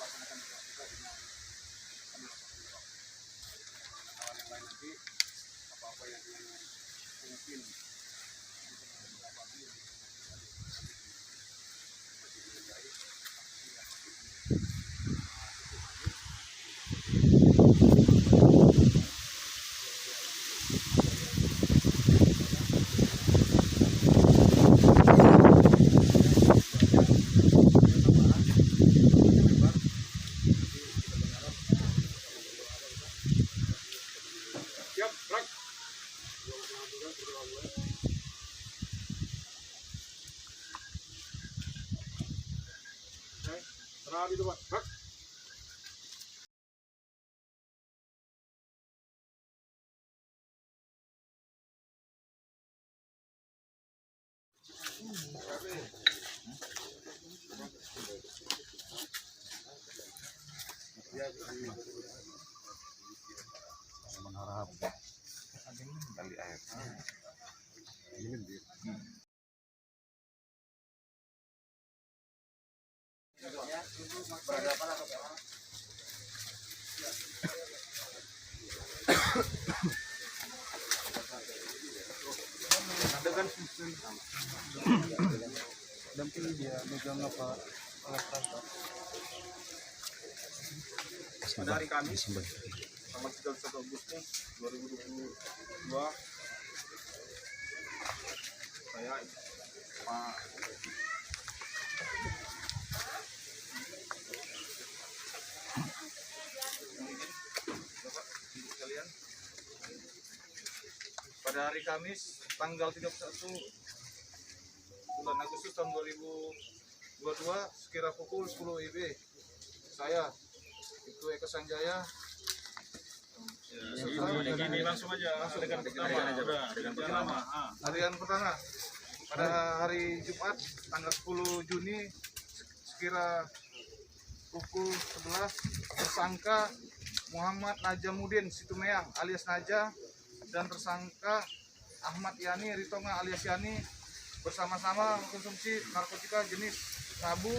laksanakan juga dengan kawan yang lain nanti apa-apa yang mungkin siap, gerak. Serah itu, Pak. Gerak. Mengharap kali air. Dengan susun dampingi dia megang apa alat tangkap. Pada hari Kamis tanggal 31 Agustus 2022 saya Pak sekalian, pada hari Kamis tanggal 31 bulan Agustus tahun 2022 sekira pukul 10 WIB saya itu Eka Sanjaya Ini langsung aja dengan pertama. harian pertama pada hari Jumat tanggal 10 Juni sekira pukul 11 tersangka Muhammad Najamuddin Situmeang alias Naja dan tersangka Ahmad Yani Ritonga alias Yani bersama-sama mengkonsumsi narkotika jenis sabu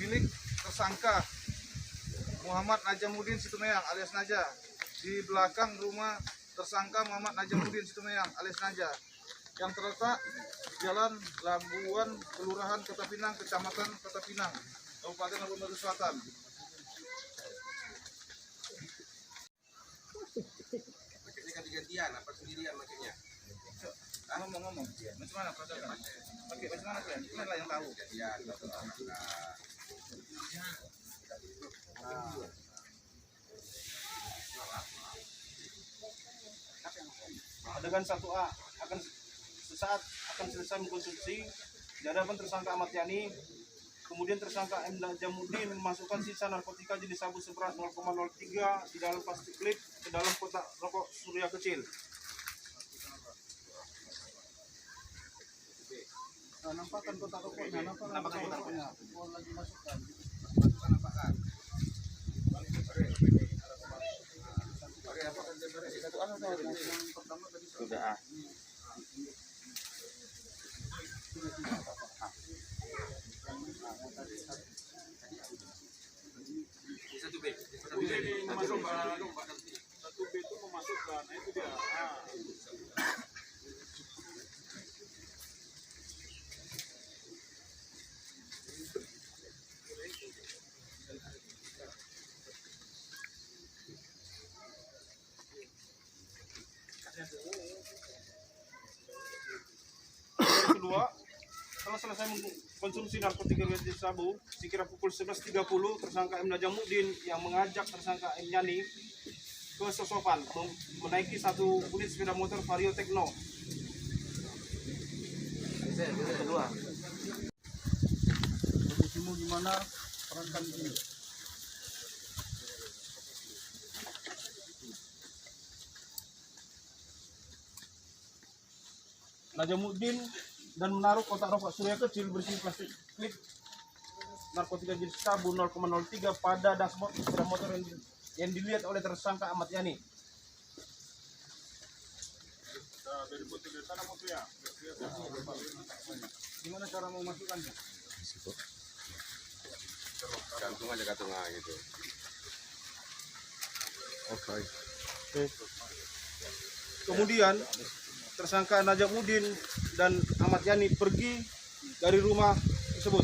milik tersangka Muhammad Najamuddin Situmeang alias Naja di belakang rumah tersangka Muhammad Najamuddin Situmeang alias Naja yang terletak di Jalan Labuan, Kelurahan Kota Pinang, Kecamatan Kota Pinang, Kabupaten Labuan Batu Selatan. Makanya kan digantian apa sendirian makanya? Ngomong-ngomong, macam mana perasaan? Oke, macam mana kalian? Kalian lah yang tahu. Gantian. Adegan 1A akan sesaat akan selesai mengkonsumsi di hadapan tersangka Ahmad Yani. Kemudian tersangka M. Najamuddin memasukkan sisa narkotika jenis sabu seberat 0,03 di dalam plastik klip ke dalam kotak rokok surya kecil. Nampakkan kotak rokoknya, nampakkan kotak rokoknya. Oh, lagi masukkan. Sudah. Satu B memasukkan. Satu B itu memasukkan, nah itu dia. Yang kedua, setelah selesai mengkonsumsi narkotika jenis sabu, sekira pukul 11.30 tersangka M. Najamuddin yang mengajak tersangka M. Yani ke Sosopan menaiki satu unit sepeda motor Vario Tekno. Yang kedua. Posisimu gimana? Perankan di sini. Najamuddin dan menaruh kotak rokok surya kecil berisi plastik klip narkotika jenis sabu 0,03 pada dashboard sepeda motor yang dilihat oleh tersangka Ahmad Yani. Gimana cara memasukkannya? Gantung aja gantung gitu. Oke. Kemudian tersangka Najamuddin dan Ahmad Yani pergi dari rumah tersebut.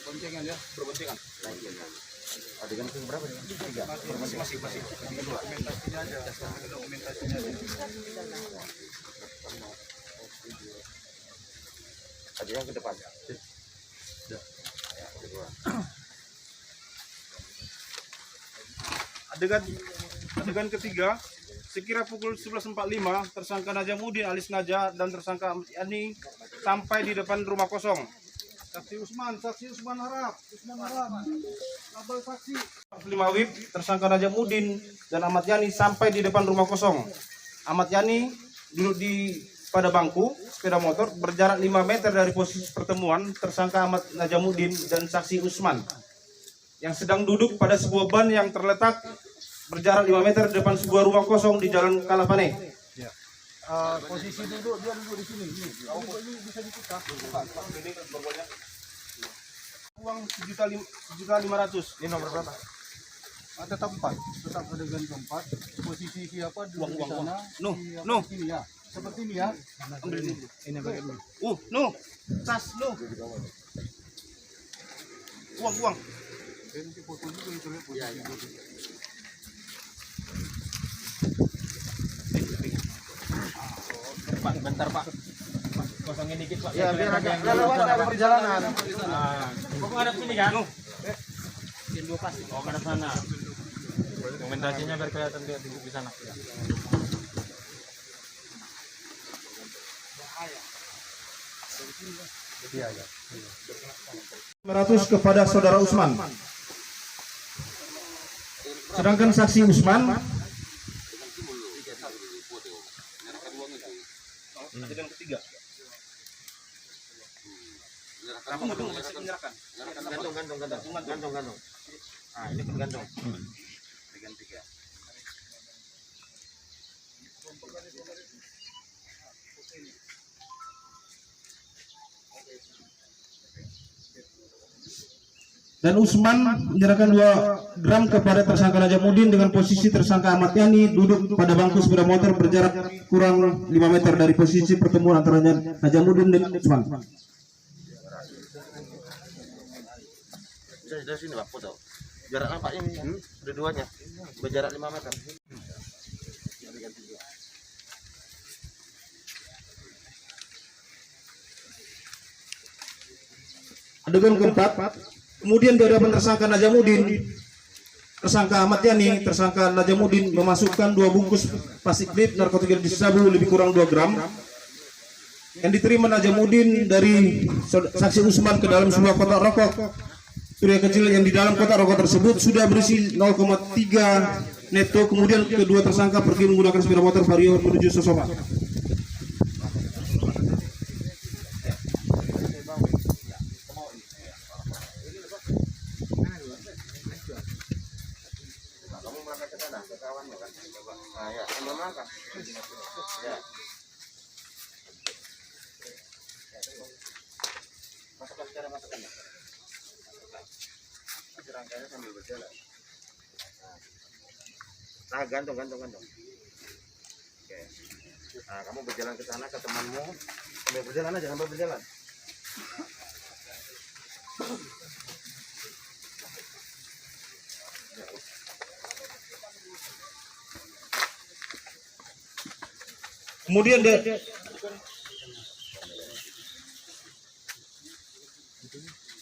Boncengan ya. Berboncengan. Adegan ke berapa nih? 3. Masih. Dokumentasinya aja. Dokumentasinya aja. Adegan ke depan. Adegan ketiga, sekira pukul 11.45, tersangka Najamuddin alias Naja dan tersangka Ahmad Yani sampai di depan rumah kosong. Saksi Usman harap. Label saksi. 5 WIB, tersangka Najamuddin dan Ahmad Yani sampai di depan rumah kosong. Ahmad Yani duduk pada bangku sepeda motor berjarak 5 meter dari posisi pertemuan tersangka Ahmad Najamuddin dan saksi Usman yang sedang duduk pada sebuah ban yang terletak berjarak 5 meter di depan sebuah rumah kosong di Jalan Kalapane. Posisi duduk, dia duduk di sini. Ini bisa dibuka. Uang 1.500.000. Ini nomor berapa? Tetap 4. Tetap adegan keempat. Posisi siapa duduk di sana? No. Sini ya. Seperti ini ya. Ambil ini. Ini bagian ini. No. Tas, no. Uang. Ini foto juga itu ya. Posisi duduk. Pak, bentar Pak. Kosongin dikit Pak. Ya, biar agak lewat ada perjalanan. Kok ngadep sini kan? Oh, ngadep sana. Dokumentasinya biar kelihatan dia duduk di sana. Iya, ya. 500 kepada saudara Usman. Sedangkan saksi Usman adegan ketiga. Tunggu, masih menyerahkan. Gantung. Ah, ini pun gantung. Adegan 3. Dan Usman menyerahkan 2 gram kepada tersangka Najamuddin dengan posisi tersangka Ahmad Yani duduk pada bangku sepeda motor berjarak kurang 5 meter dari posisi pertemuan antara Najamuddin dan Usman. Bisa dari sini Pak foto. Jarak nampaknya ini dua-duanya berjarak 5 meter. Adegan 3. Adegan keempat, kemudian di hadapan tersangka Najamuddin, tersangka Ahmad Yani, tersangka Najamuddin memasukkan 2 bungkus plastik vape narkotika jenis sabu lebih kurang 2 gram yang diterima Najamuddin dari saksi Usman ke dalam sebuah kotak rokok surya kecil yang di dalam kotak rokok tersebut sudah berisi 0,3 neto. Kemudian kedua tersangka pergi menggunakan sepeda motor Vario menuju Sosoba. Kamu berangkat ke sana ke kawannya kan? Nah, ya, kamu berangkat. Ya. Masukkan. Rangkainya sambil berjalan. Nah, gantung. Oke. Nah, kamu berjalan ke sana ke temanmu. Sambil berjalan aja, sambil berjalan. Kemudian dia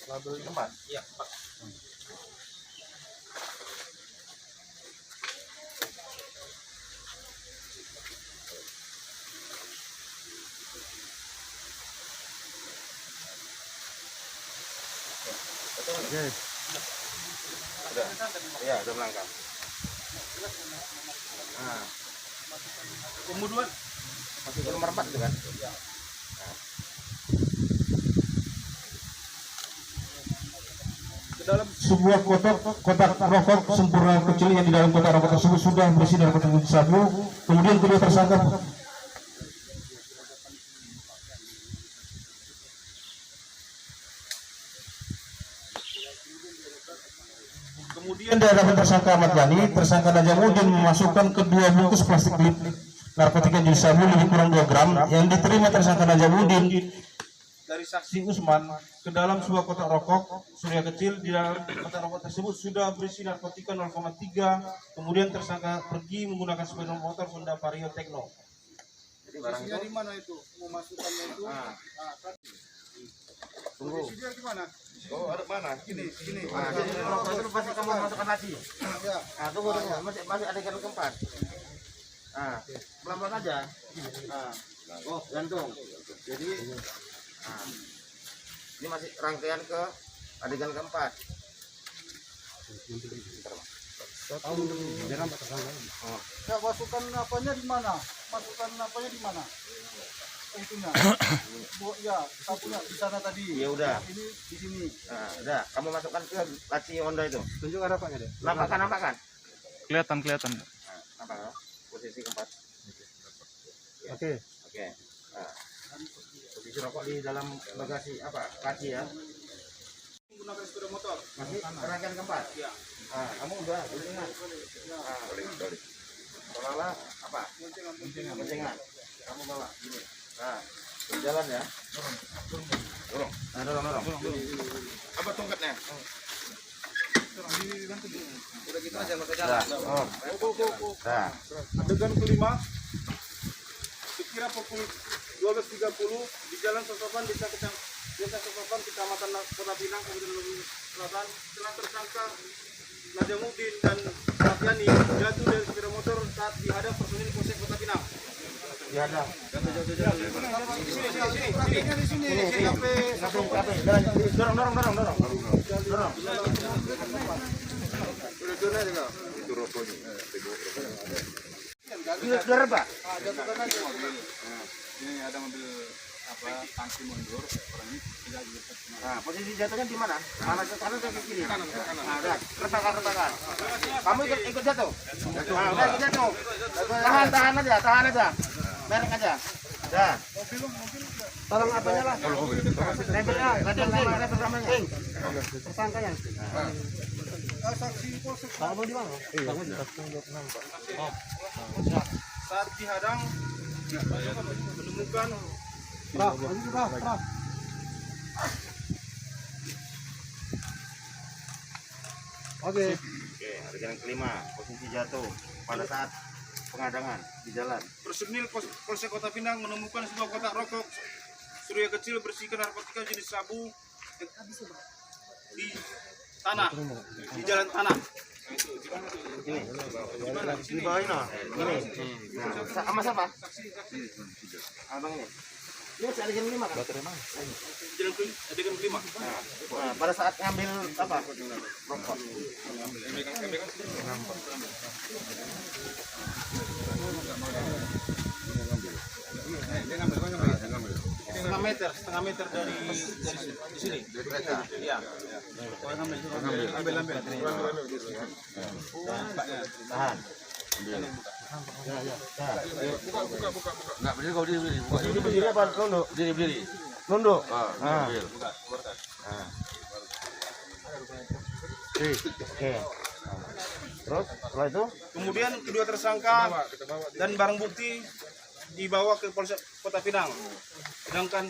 Label tempat. Iya, Pak. Iya, udah melangkah. Nah, kemudian masih ke nomor 4 itu kan? ke dalam sebuah kotak rokok sempurna kecil yang di dalam kotak rokok tersebut sudah berisi narkotika jenis sabu. Kemudian kedua tersangka Di hadapan tersangka Ahmad Yani, tersangka Najamuddin memasukkan kedua bungkus plastik narkotika jenis sabu lebih kurang 2 gram yang diterima tersangka Najamuddin dari saksi Usman ke dalam sebuah kotak rokok surya kecil. Di dalam kotak rokok tersebut sudah berisi narkotika 0,3. Kemudian tersangka pergi menggunakan sepeda motor Honda Vario Tekno. Posisinya di mana itu? Memasukkannya itu? Tunggu. Posisinya gimana? Oh, ada mana? Gini. Ah, Jadi rokok itu pasti kamu masukkan lagi. Ya. Nah, tunggu. Masih adegan keempat. Ah, pelan-pelan aja. Oh, gantung. Jadi, ini masih rangkaian ke adegan keempat. Ya, masukkan apanya di mana? Masukkan apanya di mana? Itunya. Ya, sapunya di sana tadi. Ya udah. Ini di sini. Nah, udah. Kamu masukkan ke laci Honda itu. Tunjuk arah Pak ya. Nampakkan. Kelihatan. Nah, nampak ya? Posisi keempat. Oke. Nah, posisi rokok di dalam bagasi apa? Laci ya. Menggunakan sepeda motor. Masih rangkaian keempat. Ya. Nah, kamu udah ingat. Nah, seolah-olah apa? Boncengan. Kamu bawa gini. Nah, berjalan ya. Dorong. Nah, dorong. Apa tongkatnya? Udah gitu aja masa jalan. Oh. Nah, Adegan kelima, sekira pukul 12.30 di Jalan Sosopan, Desa Sosopan, Kecamatan Kota Pinang, Kabupaten Luwu Selatan, telah tersangka Najamuddin dan Ahmad Yani jatuh dari sepeda motor saat dihadap personil Polsek Kota Pinang. dihadap. Sini. Dorong. Sudah reba. Ini ada mobil tangki mundur, orang ini tidak bisa. Nah, posisi jatuhnya di mana? Mana ke kanan atau ke kiri? Kanan. Nah, udah, retakan. Kamu ikut jatuh. Nah, udah ikut jatuh. Tahan aja. Merek aja. Dah. Tolong apanya lah. Labelnya, label namanya. Tersangkanya. Saksi polsek. Saat dihadang menemukan Oke, adegan kelima, posisi jatuh pada saat pengadangan di jalan. personil Polsek Kota Pinang menemukan sebuah kotak rokok surya kecil berisikan narkotika jenis sabu di tanah, di jalan tanah. Ini. Di bawah ini. Ini. Nah, sama siapa? Abang ini. Ini masih adegan kelima kan? Adegan kelima. Nah, pada saat ngambil apa? Rokok. Setengah meter dari sini. Iya. Ambil. Tahan. Enggak berdiri kau berdiri. Ini berdiri apa? Nunduk. Berdiri. Nunduk. Nah. Oke. Terus setelah itu Kemudian kedua tersangka dan barang bukti dibawa ke Polsek Kota Pinang. Sedangkan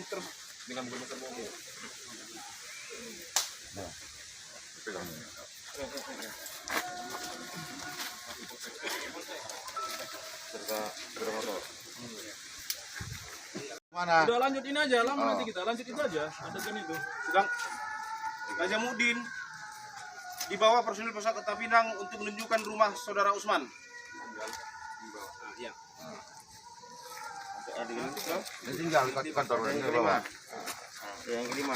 Mana? udah lanjutin aja, lama nanti kita lanjut itu aja adegan itu. Sedang Najamuddin dibawa personil Polsek Kota Pinang untuk menunjukkan rumah saudara Usman. Iya. adegan Ini tinggal di kantor ini yang kelima. bawa. Yang kelima.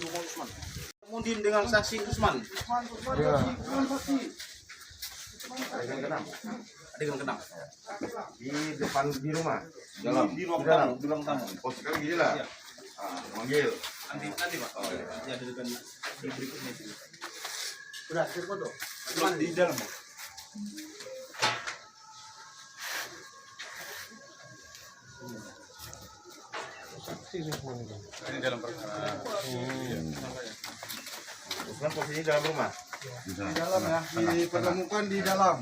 Najamuddin dengan saksi Usman. Adegan keenam. Adegan keenam. Di depan di rumah. Di ruang tamu, di ruang tamu. Oh, sekarang gini lah. Manggil. Nanti Pak. Ya adegan di berikutnya itu. Sudah, saya foto. Di dalam. Ini dalam perkara. Usman posisi dalam rumah. Di sana. Di dalam ya, dipertemukan di dalam.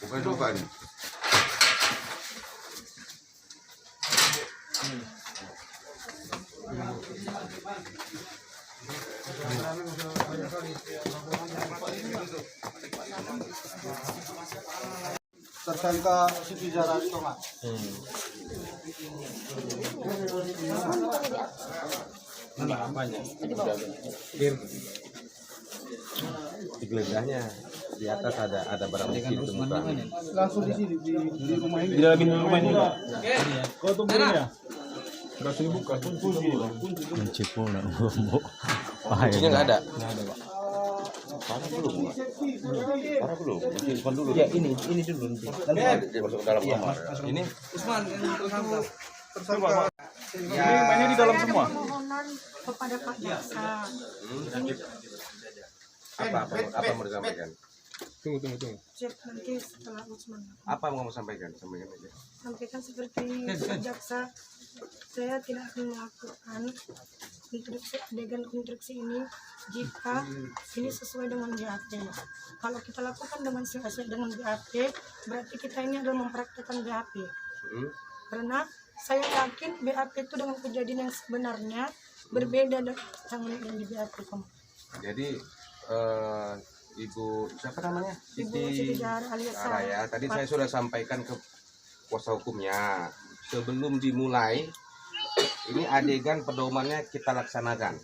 Bukan juga nih. Tersangka Siti Zahra Ritonga. Di geledahnya di atas ada barang bukti ditemukan. Langsung di sini di rumah ini. Di dalam pintu rumah ini. Kau tunggu ya. Berhasil dibuka kunci. Kunci pun ngomong. Kuncinya nggak ada. Parah belum? Mungkin depan dulu. Ya ini dulu. Dia masuk ke dalam kamar. Ini Tersangka. Mainnya di dalam semua. Permohonan kepada Pak Jaksa. Ini apa mau disampaikan? cek nanti setelah Usman. Apa mau kamu sampaikan? Sampaikan aja. Sampaikan seperti Pak Jaksa, saya tidak akan melakukan adegan konstruksi ini jika ini sesuai dengan BAP. Kalau kita lakukan dengan sesuai dengan BAP, berarti kita ini adalah mempraktikkan BAP. Karena saya yakin BAP itu dengan kejadian yang sebenarnya berbeda dengan di BAP. Jadi Ibu siapa namanya? Ibu Siti Zahra alias Zahra ya. Tadi saya sudah sampaikan ke kuasa hukumnya. Sebelum dimulai, ini adegan pedomannya kita laksanakan.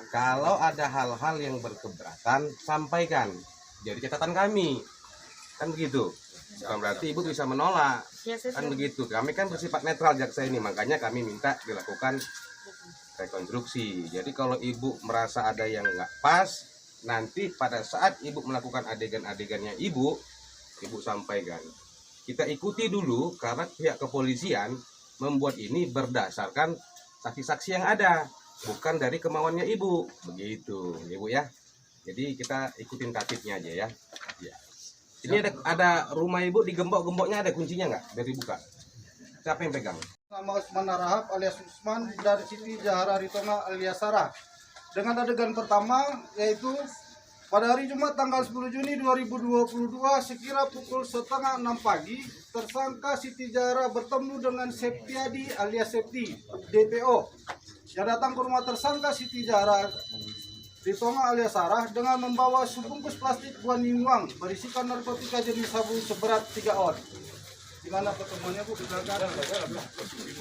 Kalau ada hal-hal yang berkeberatan, sampaikan. Jadi catatan kami. Kan begitu. Bukan berarti Ibu bisa menolak. Ya, Kan begitu. Kami kan bersifat netral jaksa ini. Makanya kami minta dilakukan rekonstruksi. Jadi kalau Ibu merasa ada yang nggak pas, nanti pada saat Ibu melakukan adegan-adegannya Ibu sampaikan. Kita ikuti dulu karena pihak kepolisian membuat ini berdasarkan saksi-saksi yang ada, bukan dari kemauannya Ibu. Begitu, Ibu ya. Jadi kita ikutin tatipnya aja ya. Ya. Ini ada rumah Ibu digembok-gemboknya ada kuncinya nggak dari buka? Siapa yang pegang? Nama Usman Narahap alias Usman dari Siti Zahra Ritonga alias Sarah. Dengan adegan pertama yaitu pada hari Jumat tanggal 10 Juni 2022 sekira pukul 5:30 pagi, tersangka Siti Zahra bertemu dengan Septiadi alias Septi DPO yang datang ke rumah tersangka Siti Zahra Ritonga alias Sarah dengan membawa sebungkus plastik guanyuang berisikan narkotika jenis sabu seberat 3 on. Di mana pertemuannya Bu? Di belakang.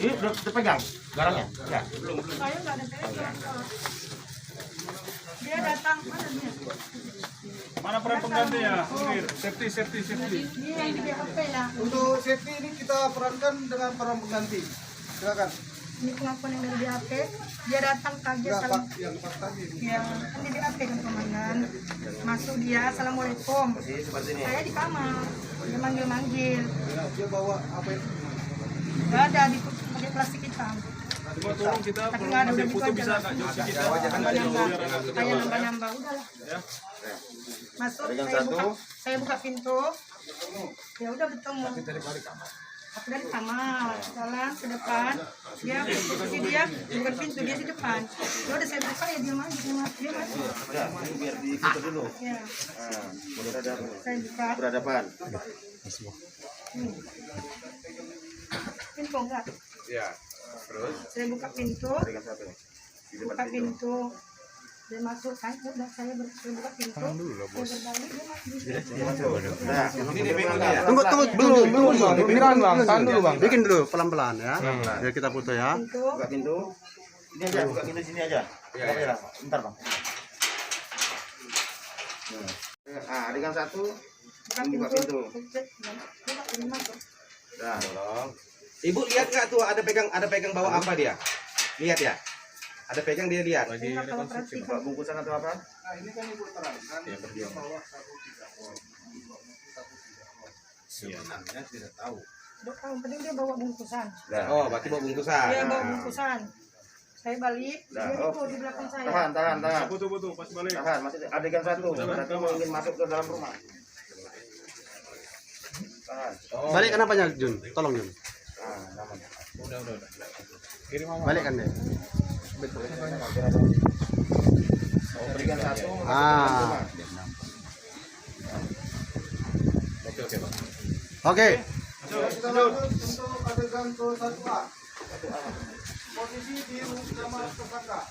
Ini udah dipegang barangnya? Ya. Saya nggak ada pegang. Dia datang, mana dia? Mana peran penggantinya? Safety. Dia yang di BAP ya. Untuk safety ini kita perankan dengan peran pengganti. Silakan. Ini pengakuan yang dari BAP. Dia datang kaget Enggak, salam. Pak, yang Pak tadi. Yang kan di BAP kan komandan. Masuk dia, assalamualaikum. Saya di kamar. Dia manggil. Ya, dia bawa apa itu? Nggak ada di pakai plastik hitam. Coba tolong kita Tapi nggak ada udah foto dibuat bisa jalan. nggak Josi kita? Nambah, udahlah. Masuk, saya buka pintu. Ya udah bertemu. Aku dari kamar, jalan ke depan. Dia posisi dia bukan pintu, dia di depan. Ya udah saya buka ya dia maju. Ya, ini biar diikuti dulu. Ya, saya buka. Berhadapan. Pintu enggak? Ya. Terus Saya buka pintu. Buka pintu. Dia masuk, saya buka pintu. Saya berbalik, dia masuk. ini DPO ya. Tunggu belum. Pikiran Bang, tahan dulu Bang. Bikin dulu pelan-pelan ya. Biar kita foto ya. Pintu. Buka pintu. Ini aja, buka pintu sini aja. Ya. Bentar Bang. Nah, adegan 1. Buka pintu. Buka pintu masuk. Dah, tolong. Ibu lihat nggak tuh ada pegang bawa apa dia? Lihat ya. Ada pegang dia lihat. Enggak, kalau perhatikan. Buka bungkusan atau apa? Nah, ini kan Ibu terangkan. Ya, berdiam. Bawa sabu 3 on. Sebenarnya tidak tahu. Yang penting dia bawa bungkusan. Oh, berarti bawa bungkusan. Dia bawa bungkusan. Saya balik, Nah, dia oh. itu di belakang saya. Tahan. Betul, pas balik. Tahan, masih adegan 1. Berarti mau ingin masuk ke dalam rumah. Tahan. Balik kenapanya Jun? Tolong Jun. Nah, namanya. Balik kan deh. Berikan 1. Ah. Oke. Kita lanjut untuk adegan ke 1A. Posisi di kamar tersangka.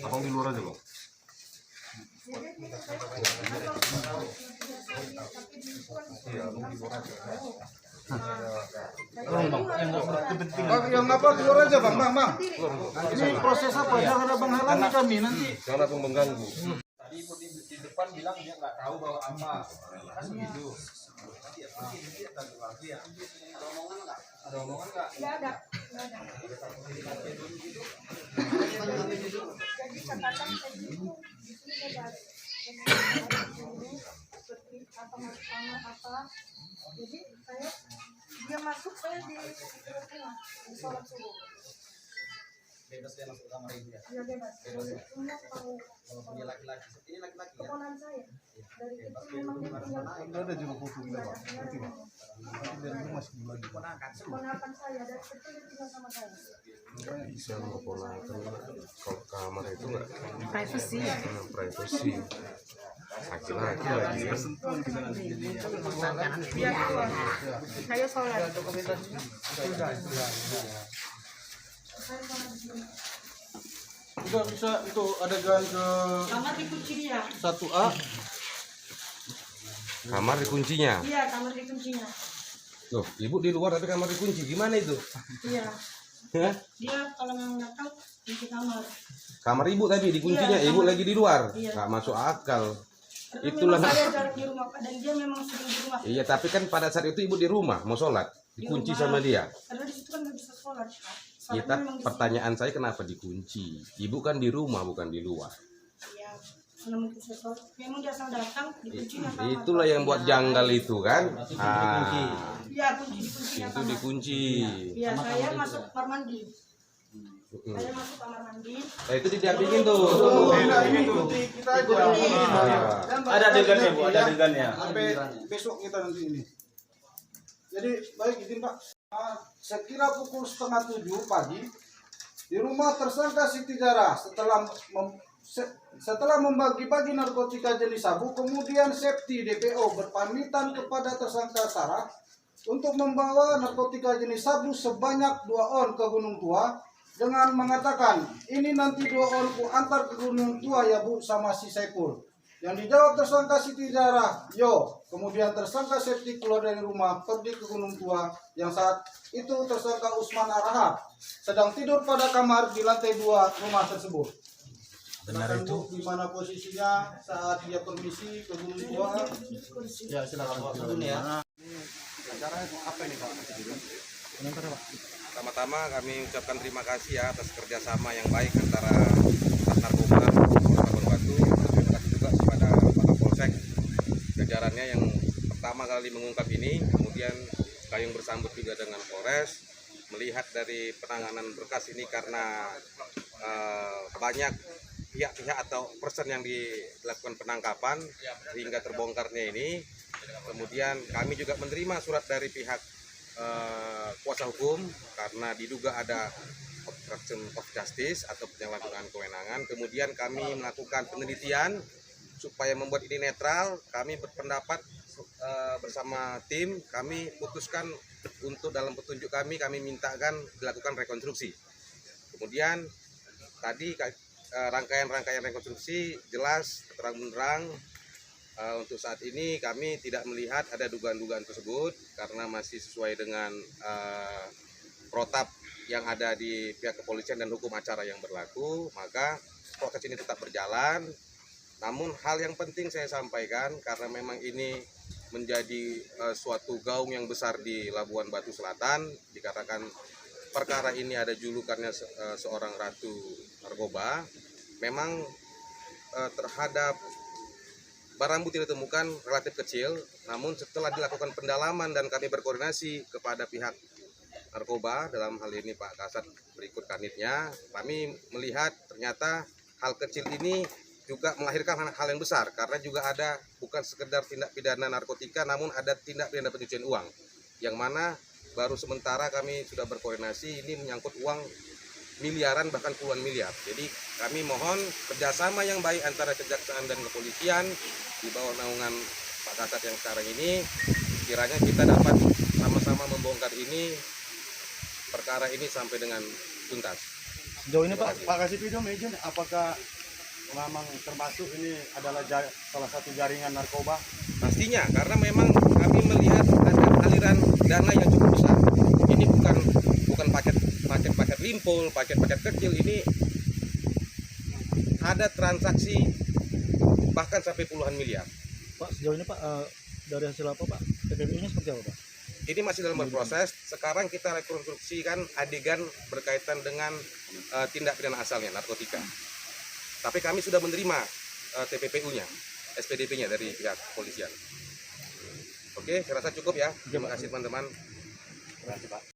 Abang di luar aja bang. Bang, yang apa keluar aja bang. Ini proses apa? Jangan abang halangi kami nanti. Jangan abang mengganggu. Tadi di depan bilang dia nggak tahu bahwa apa. Kan begitu. Ada omongan nggak? Nggak ada. Jadi catatan saya gitu. Di sini ada seperti apa sama apa. Jadi dia masuk saya di rumah di sholat subuh. Bebas dia masuk kamar ibu ya. Dia bebas. Semua tahu. Walaupun dia laki-laki. Ini laki-laki ya. Keponakan saya. Dari kecil memang dia tinggal. Ada juga foto kita bang. Dari rumah sebelah lagi. Keponakan saya dari kecil dia tinggal sama saya. Bisa memponakan kalau kamar itu nggak Privacy. privasi. Laki-laki lagi ya. Dia keluar. Saya sholat. Udah bisa itu adegan ke Kamar dikunci dia. 1A. Kamar dikuncinya. Iya, kamar dikuncinya. Loh, ibu di luar tapi kamar dikunci. Gimana itu? Iya. Hah? Dia kalau memang datang di kamar. Kamar ibu tadi dikuncinya, Iya, ibu kamar. lagi di luar. Iya. Nggak masuk akal. Karena Itulah. memang saya jarang di rumah Pak, dan dia memang sering di rumah. Iya, tapi kan pada saat itu ibu di rumah mau sholat, dikunci rumah. sama dia. Karena di situ kan nggak bisa sholat Pak. Iya, Sholatnya memang di pertanyaan saya kenapa dikunci? Ibu kan di rumah bukan di luar. sini. Iya. Karena mungkin saya sholat. Memang dia asal datang dikuncinya kamar. Itulah yang buat janggal itu kan. Iya, dikunci Itu dikunci. Iya, saya masuk kamar mandi. Saya masuk kamar mandi. Nah, itu didampingin tuh. Nah, ini ikuti kita aja. Ada adegannya Bu, ada adegannya. Sampai besok kita nanti ini. Jadi baik izin Pak. Sekira pukul 6:30 pagi di rumah tersangka Siti Zarah setelah membagi-bagi narkotika jenis sabu, kemudian Septi DPO berpamitan kepada tersangka Sarah untuk membawa narkotika jenis sabu sebanyak 2 on ke Gunung Tua dengan mengatakan, ini nanti 2 on ku antar ke Gunung Tua ya Bu sama si Saiful. Yang dijawab tersangka Siti Zarah, yo. Kemudian tersangka Septi keluar dari rumah pergi ke Gunung Tua, yang saat itu tersangka Usman Arahab sedang tidur pada kamar di lantai 2 rumah tersebut. Benar itu. Di mana posisinya saat dia permisi ke Gunung Tua? Ya silakan Pak dulu ya. Pertama-tama kami ucapkan terima kasih ya atas kerjasama yang baik antara Narkoba Labuan Batu. Terima kasih juga kepada Pak Polsek jajarannya yang pertama kali mengungkap ini, kemudian kayung bersambut juga dengan Polres. Melihat dari penanganan berkas ini karena banyak pihak-pihak atau person yang dilakukan penangkapan hingga terbongkarnya ini, kemudian kami juga menerima surat dari pihak kuasa hukum karena diduga ada obstruction of justice atau penyalahgunaan kewenangan. Kemudian kami melakukan penelitian supaya membuat ini netral. Kami berpendapat bersama tim, kami putuskan untuk dalam petunjuk kami mintakan dilakukan rekonstruksi. Kemudian tadi rangkaian rekonstruksi jelas terang-benderang. Untuk saat ini kami tidak melihat ada dugaan-dugaan tersebut karena masih sesuai dengan protap yang ada di pihak kepolisian dan hukum acara yang berlaku, maka proses ini tetap berjalan. Namun hal yang penting saya sampaikan karena memang ini menjadi suatu gaung yang besar di Labuan Batu Selatan, dikatakan perkara ini ada julukannya seorang ratu narkoba, memang terhadap barang bukti ditemukan relatif kecil, namun setelah dilakukan pendalaman dan kami berkoordinasi kepada pihak narkoba, dalam hal ini Pak Kasat berikut kanitnya, kami melihat ternyata hal kecil ini juga melahirkan hal yang besar, karena juga ada bukan sekedar tindak pidana narkotika, namun ada tindak pidana pencucian uang, yang mana baru sementara kami sudah berkoordinasi, ini menyangkut uang miliaran bahkan puluhan miliar. Jadi kami mohon kerjasama yang baik antara kejaksaan dan kepolisian di bawah naungan Pak Kasat yang sekarang ini, kiranya kita dapat sama-sama membongkar ini, perkara ini sampai dengan tuntas. Sejauh ini Pak Kasih Video Mejen, apakah memang termasuk ini adalah salah satu jaringan narkoba? Pastinya, karena memang kami melihat ada aliran dana yang cukup besar. Ini bukan paket limpul, paket kecil, ini ada transaksi bahkan sampai puluhan miliar. Pak, sejauh ini Pak, dari hasil apa Pak? TPP-nya seperti apa Pak? Ini masih dalam berproses. Sekarang kita rekonstruksikan adegan berkaitan dengan tindak pidana asalnya, narkotika. Tapi kami sudah menerima TPPU-nya, SPDP-nya dari pihak kepolisian. Oke, saya rasa cukup ya. Terima kasih teman-teman. Terima kasih Pak.